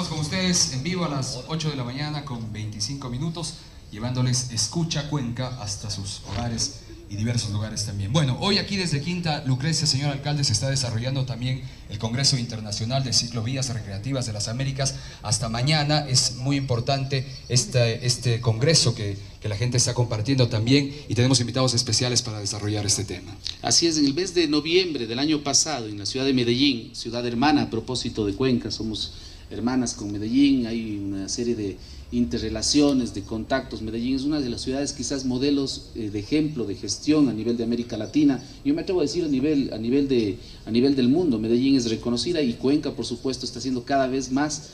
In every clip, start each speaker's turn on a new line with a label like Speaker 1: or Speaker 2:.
Speaker 1: Estamos con ustedes en vivo a las 8 de la mañana con 25 minutos, llevándoles Escucha Cuenca hasta sus hogares y diversos lugares también. Bueno, hoy aquí desde Quinta Lucrecia, señor alcalde, se está desarrollando también el Congreso Internacional de Ciclovías Recreativas de las Américas. Hasta mañana es muy importante este congreso que la gente está compartiendo también, y tenemos invitados especiales para desarrollar este tema.
Speaker 2: Así es, en el mes de noviembre del año pasado, en la ciudad de Medellín, ciudad hermana a propósito de Cuenca, somos hermanas con Medellín, hay una serie de interrelaciones, de contactos. Medellín es una de las ciudades quizás modelos de ejemplo de gestión a nivel de América Latina. Yo me atrevo a decir a nivel del mundo. Medellín es reconocida, y Cuenca, por supuesto, está siendo cada vez más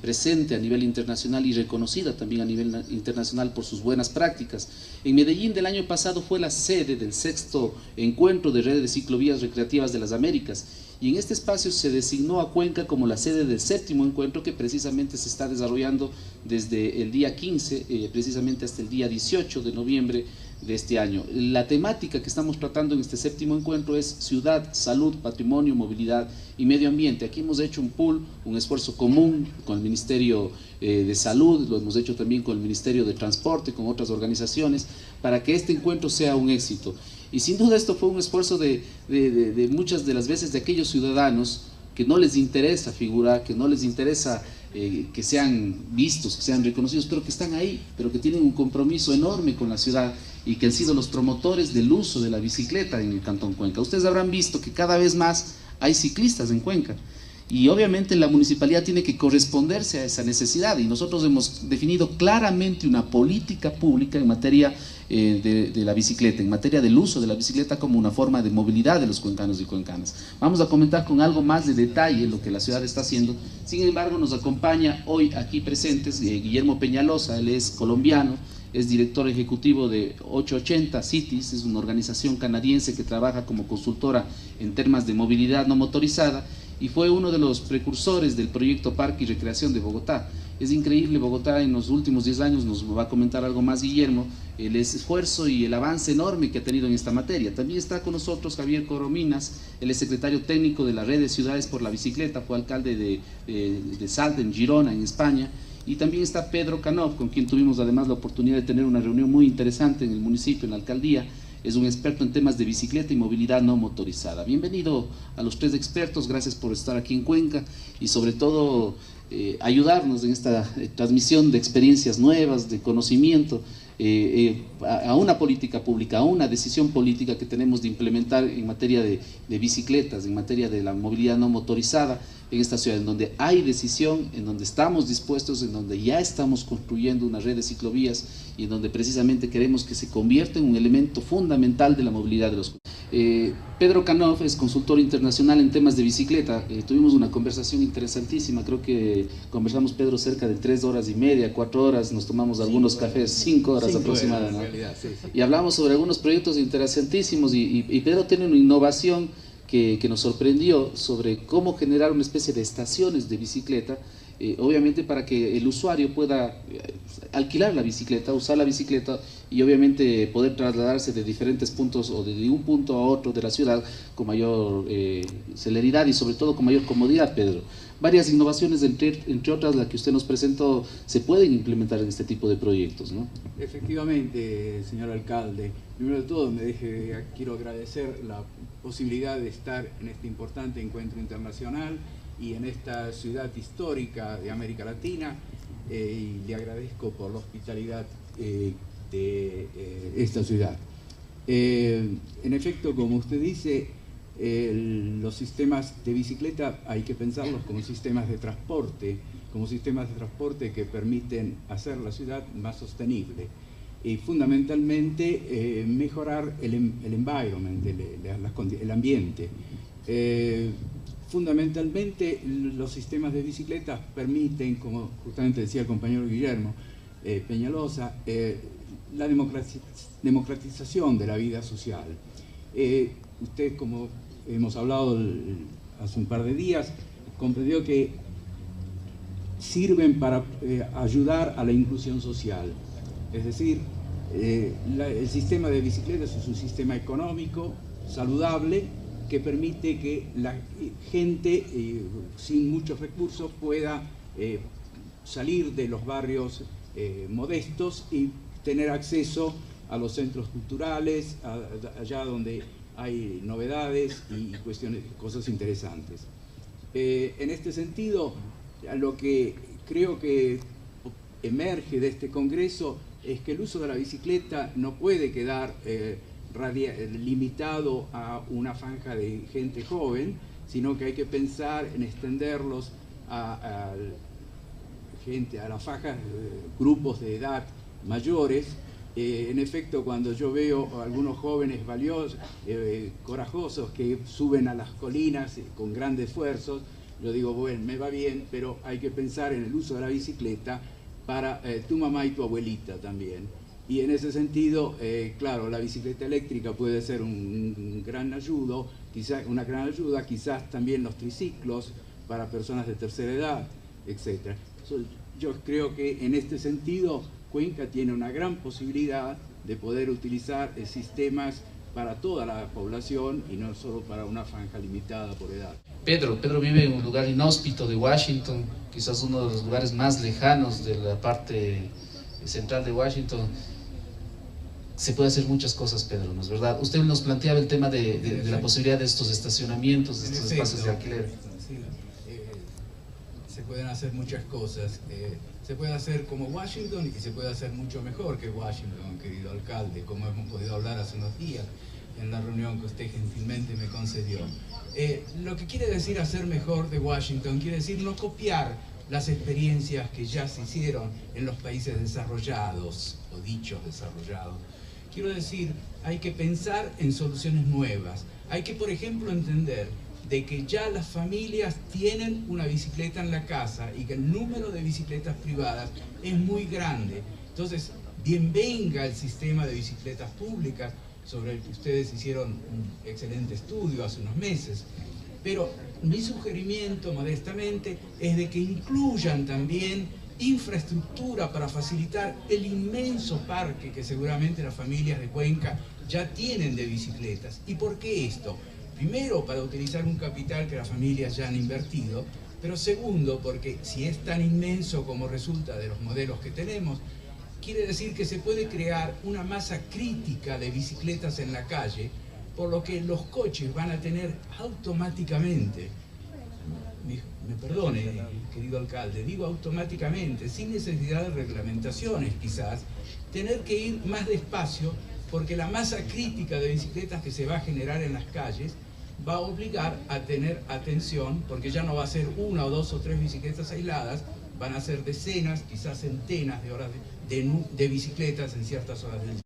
Speaker 2: presente a nivel internacional y reconocida también a nivel internacional por sus buenas prácticas. En Medellín del año pasado fue la sede del 6º encuentro de redes de ciclovías recreativas de las Américas, y en este espacio se designó a Cuenca como la sede del 7º encuentro, que precisamente se está desarrollando desde el día 15 precisamente hasta el día 18 de noviembre de este año. La temática que estamos tratando en este 7º encuentro es ciudad, salud, patrimonio, movilidad y medio ambiente. Aquí hemos hecho un pool, un esfuerzo común con el Ministerio de Salud, lo hemos hecho también con el Ministerio de Transporte, con otras organizaciones, para que este encuentro sea un éxito. Y sin duda esto fue un esfuerzo de muchas de las veces de aquellos ciudadanos que no les interesa figurar, que no les interesa que sean vistos, que sean reconocidos, pero que están ahí, pero que tienen un compromiso enorme con la ciudad y que han sido los promotores del uso de la bicicleta en el Cantón Cuenca. Ustedes habrán visto que cada vez más hay ciclistas en Cuenca, y obviamente la municipalidad tiene que corresponderse a esa necesidad, y nosotros hemos definido claramente una política pública en materia de la bicicleta, en materia del uso de la bicicleta como una forma de movilidad de los cuencanos y cuencanas. Vamos a comentar con algo más de detalle lo que la ciudad está haciendo. Sin embargo, nos acompaña hoy aquí presentes Guillermo Peñalosa. Él es colombiano, es director ejecutivo de 880 Cities, es una organización canadiense que trabaja como consultora en temas de movilidad no motorizada, y fue uno de los precursores del proyecto Parque y Recreación de Bogotá. Es increíble, Bogotá en los últimos 10 años, nos va a comentar algo más Guillermo, el esfuerzo y el avance enorme que ha tenido en esta materia. También está con nosotros Javier Corominas, él es secretario técnico de la Red de Ciudades por la Bicicleta, fue alcalde de Salta, en Girona, en España. Y también está Pedro Canov, con quien tuvimos además la oportunidad de tener una reunión muy interesante en el municipio, en la alcaldía. Es un experto en temas de bicicleta y movilidad no motorizada. Bienvenido a los tres expertos, gracias por estar aquí en Cuenca y sobre todo ayudarnos en esta transmisión de experiencias nuevas, de conocimiento, a una política pública, a una decisión política que tenemos de implementar en materia de bicicletas, en materia de la movilidad no motorizada en esta ciudad, en donde hay decisión, en donde estamos dispuestos, en donde ya estamos construyendo una red de ciclovías y en donde precisamente queremos que se convierta en un elemento fundamental de la movilidad de los. Pedro Canov es consultor internacional en temas de bicicleta. Tuvimos una conversación interesantísima, creo que conversamos, Pedro, cerca de 3 horas y media, 4 horas, nos tomamos algunos cafés, 5 horas aproximadamente, ¿no? Sí. Y hablamos sobre algunos proyectos interesantísimos, y Pedro tiene una innovación que nos sorprendió sobre cómo generar una especie de estaciones de bicicleta, obviamente para que el usuario pueda alquilar la bicicleta, usar la bicicleta y obviamente poder trasladarse de diferentes puntos o de un punto a otro de la ciudad con mayor celeridad y sobre todo con mayor comodidad, Pedro. Varias innovaciones, entre otras las que usted nos presentó, se pueden implementar en este tipo de proyectos, ¿no?
Speaker 3: Efectivamente, señor alcalde. Primero de todo, quiero agradecer la posibilidad de estar en este importante encuentro internacional y en esta ciudad histórica de América Latina, y le agradezco por la hospitalidad de esta ciudad. En efecto, como usted dice, los sistemas de bicicleta hay que pensarlos como sistemas de transporte que permiten hacer la ciudad más sostenible y fundamentalmente mejorar el environment, el ambiente. Fundamentalmente los sistemas de bicicleta permiten, como justamente decía el compañero Guillermo Peñalosa, la democratización de la vida social. Usted, como hemos hablado hace un par de días, comprendió que sirven para ayudar a la inclusión social. Es decir, el sistema de bicicletas es un sistema económico, saludable, que permite que la gente sin muchos recursos pueda salir de los barrios modestos y tener acceso a los centros culturales, allá donde hay novedades y cosas interesantes. En este sentido, lo que creo que emerge de este congreso es que el uso de la bicicleta no puede quedar limitado a una franja de gente joven, sino que hay que pensar en extenderlos a las fajas, grupos de edad mayores. En efecto, cuando yo veo a algunos jóvenes valiosos, corajosos, que suben a las colinas con grandes esfuerzos, yo digo, bueno, me va bien, pero hay que pensar en el uso de la bicicleta para tu mamá y tu abuelita también. Y en ese sentido, claro, la bicicleta eléctrica puede ser una gran ayuda, quizás también los triciclos para personas de tercera edad, etc. Yo creo que en este sentido Cuenca tiene una gran posibilidad de poder utilizar sistemas para toda la población y no solo para una franja limitada por edad.
Speaker 2: Pedro vive en un lugar inhóspito de Washington, quizás uno de los lugares más lejanos de la parte central de Washington. Se puede hacer muchas cosas, Pedro, ¿no es verdad? Usted nos planteaba el tema de la posibilidad de estos estacionamientos, de estos espacios de alquiler.
Speaker 3: Sí, se pueden hacer muchas cosas. Se puede hacer como Washington y se puede hacer mucho mejor que Washington, querido alcalde, como hemos podido hablar hace unos días en la reunión que usted gentilmente me concedió. Lo que quiere decir hacer mejor de Washington, quiere decir no copiar las experiencias que ya se hicieron en los países desarrollados, o dichos desarrollados. Quiero decir, hay que pensar en soluciones nuevas. Hay que, por ejemplo, entender de que ya las familias tienen una bicicleta en la casa y que el número de bicicletas privadas es muy grande. Entonces, bienvenga el sistema de bicicletas públicas, sobre el que ustedes hicieron un excelente estudio hace unos meses. Pero mi sugerimiento, modestamente, es de que incluyan también infraestructura para facilitar el inmenso parque que seguramente las familias de Cuenca ya tienen de bicicletas. ¿Y por qué esto? Primero, para utilizar un capital que las familias ya han invertido, pero segundo, porque si es tan inmenso como resulta de los modelos que tenemos, quiere decir que se puede crear una masa crítica de bicicletas en la calle, por lo que los coches van a tener automáticamente, me perdone, querido alcalde, digo automáticamente, sin necesidad de reglamentaciones quizás, tener que ir más despacio, porque la masa crítica de bicicletas que se va a generar en las calles va a obligar a tener atención, porque ya no va a ser una o dos o tres bicicletas aisladas, van a ser decenas, quizás centenas de horas de bicicletas en ciertas horas del día.